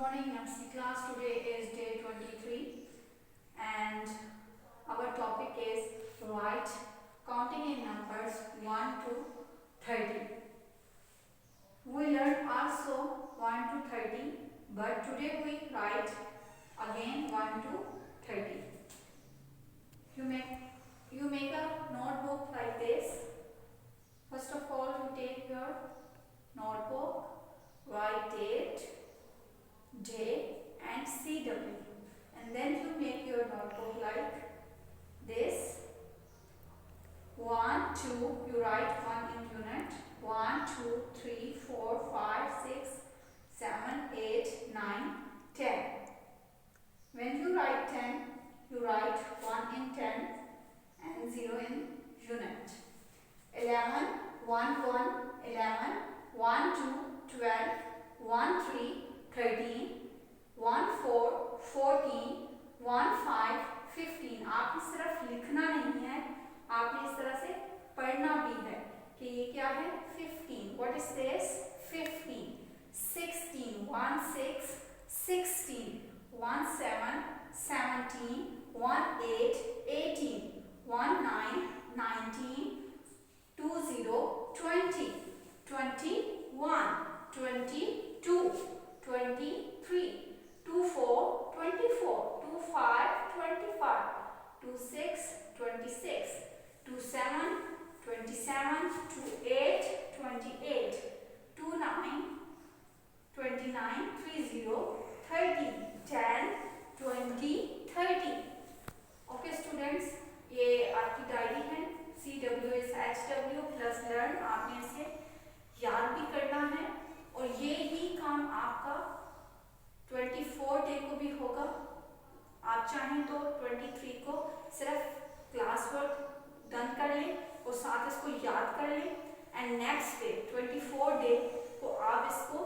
morning, Nursery class. Today is day 23 and our topic is write counting in numbers 1 to 30. We learned also 1 to 30, but today we write again 1 to 30. You make a notebook like this. First of all, you take your notebook, write date, day and CW, and then you make your notebook like this. 1, 2, you write 1 in unit. 1, 2, 3, 4, 5, 6, 7, 8, 9, 10. When you write 10, you write 1 in 10 and 0 in unit. 11, 1, 1, 11, 1, 2, 12, 1, 3, 13, 1, 4, 14, 1, 5, 15. आपने सिर्फ लिखना नहीं है, आपने इस तरह से पढ़ना भी है कि ये क्या है 15. What is this? 15. 16, 1, 6, 16, 1, 7, 17, 1, 8, 18, 1, 9, 19, 2, 0, 20, 21, 22, 23, 24, 24, 25, 25, 26, 26, 27, 27, 28, 28, 29, 29, 30, 30, 10, 20, 30. Okay students, ये आपकी डायरी है. CW is HW plus learn. आपने इसे याद भी करना है और ये ही काम आपका 24 डे को भी होगा. आप चाहें तो 23 को सिर्फ क्लास वर्क डन कर लें और साथ इसको याद कर लें, एंड नेक्स्ट डे 24 डे को आप इसको